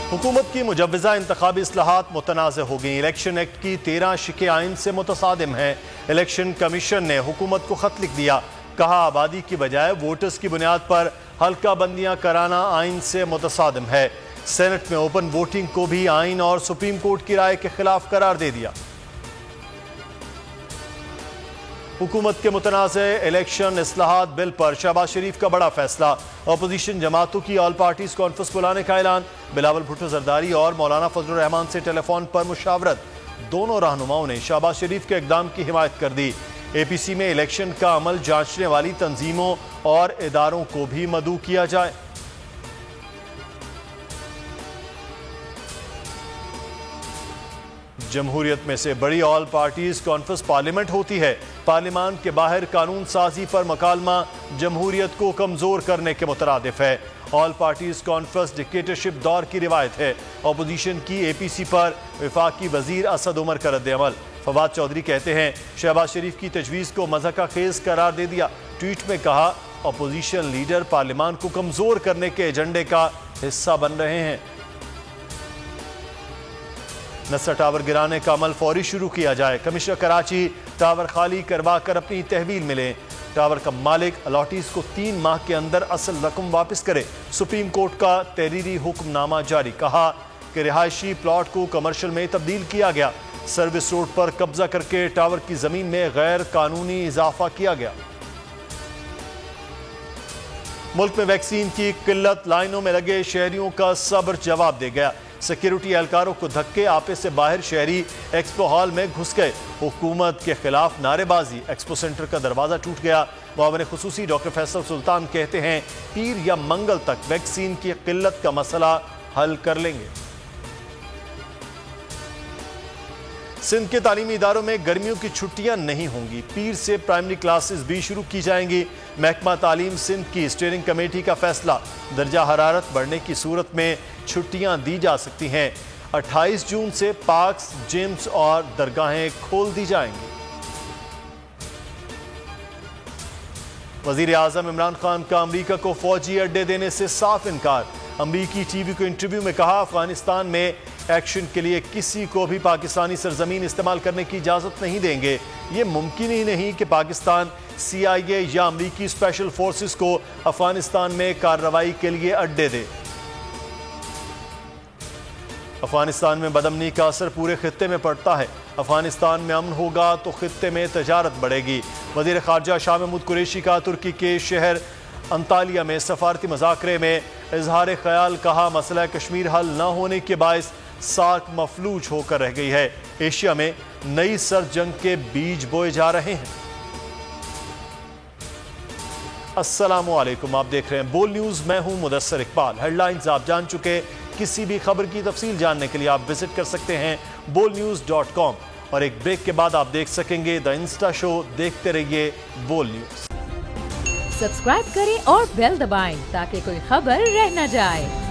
हुकूमत की मुजव्वज़ा इंतखाबी इस्लाहात मुतनाज़ हो गई। इलेक्शन एक्ट की 13 शिके आइन से मुतसादिम हैं। इलेक्शन कमीशन ने हुकूमत को खत लिख दिया, कहा आबादी की बजाय वोटर्स की बुनियाद पर हल्का बंदियां कराना आइन से मुतसादिम है। सेनेट में ओपन वोटिंग को भी आइन और सुप्रीम कोर्ट की राय के खिलाफ करार दे दिया। हुकूमत के मुतनाज़ इलेक्शन इस्लाहात बिल पर शहबाज शरीफ का बड़ा फैसला। अपोजिशन जमातों की ऑल पार्टीज कॉन्फ्रेंस बुलाने का ऐलान। बिलावल भुट्टो जरदारी और मौलाना फजलुर रहमान से टेलीफोन पर मुशावरत। दोनों रहनुमाओं ने शहबाज शरीफ के इक़दाम की हिमायत कर दी। APC में इलेक्शन का अमल जांचने वाली तंजीमों और इदारों को भी मदऊ किया जाए। जमहूरियत में से बड़ी ऑल पार्टीज कॉन्फ्रेंस पार्लियामेंट होती है। पार्लियामान के बाहर कानून साजी पर मकालमा जमहूरियत को कमजोर करने के मुतरादिफ है। ऑल पार्टीज कॉन्फ्रेंस डिक्टेटरशिप दौर की रिवायत है। अपोजिशन की APC पर वफाकी वजीर असद उमर का रद्द-ए-अमल। फवाद चौधरी कहते हैं शहबाज शरीफ की तजवीज़ को मज़हका खेज करार दे दिया। ट्वीट में कहा अपोजिशन लीडर पार्लियामान को कमजोर करने के एजेंडे का हिस्सा बन रहे हैं। नसर टावर गिराने का अमल फौरी शुरू किया जाए। कमिश्नर कराची टावर खाली करवा कर अपनी तहवील मिले। टावर का मालिक अलॉटीज को 3 माह के अंदर असल रकम वापस करे। सुप्रीम कोर्ट का तहरीरी हुक्मनामा जारी। कहा कि रिहायशी प्लॉट को कमर्शियल में तब्दील किया गया। सर्विस रोड पर कब्जा करके टावर की जमीन में गैर कानूनी इजाफा किया गया। मुल्क में वैक्सीन की किल्लत, लाइनों में लगे शहरियों का सब्र जवाब दे गया। सिक्योरिटी एहलकारों को धक्के, आपे से बाहर शहरी एक्सपो हॉल में घुस गए। हुकूमत के खिलाफ नारेबाजी, एक्सपो सेंटर का दरवाजा टूट गया। मुआविन खुसूसी डॉक्टर फैसल सुल्तान कहते हैं पीर या मंगल तक वैक्सीन की किल्लत का मसला हल कर लेंगे। सिंध के तालीमी इदारों में गर्मियों की छुट्टियां नहीं होंगी। पीर से प्राइमरी क्लासेस भी शुरू की जाएंगी। महकमा तालीम सिंध की स्टीयरिंग कमेटी का फैसला, दर्जा हरारत बढ़ने की सूरत में छुट्टियां दी जा सकती हैं। 28 जून से पार्क्स, जिम्स और दरगाहें खोल दी जाएंगी। वजीर आजम इमरान खान का अमरीका को फौजी अड्डे देने से साफ इनकार। अमरीकी टीवी को इंटरव्यू में कहा अफगानिस्तान में एक्शन के लिए किसी को भी पाकिस्तानी सरजमीन इस्तेमाल करने की इजाज़त नहीं देंगे। ये मुमकिन ही नहीं कि पाकिस्तान CIA या अमरीकी स्पेशल फोर्सेस को अफगानिस्तान में कार्रवाई के लिए अड्डे दे। अफगानिस्तान में बदअमनी का असर पूरे खित्ते में पड़ता है। अफगानिस्तान में अमन होगा तो खित्ते में तजारत बढ़ेगी। वज़ीर ख़ारजा शाह महमूद कुरैशी का तुर्की के शहर अंतालिया में सफारती मज़ाकरे में इजहार ख्याल। कहा मसला कश्मीर हल न होने के बायस सार्क मफलूज होकर रह गई है। एशिया में नई सर्द जंग के बीज बोए जा रहे हैं। अस्सलामुअलैकुम, आप देख रहे हैं बोल न्यूज़। मैं हूं मुदस्सर इकबाल। हेडलाइंस आप जान चुके। किसी भी खबर की तफसील जानने के लिए आप विजिट कर सकते हैं bolnews.com और एक ब्रेक के बाद आप देख सकेंगे द इंस्टा शो। देखते रहिए बोल न्यूज़। सब्सक्राइब करें और बेल दबाएं ताकि कोई खबर रह न जाए।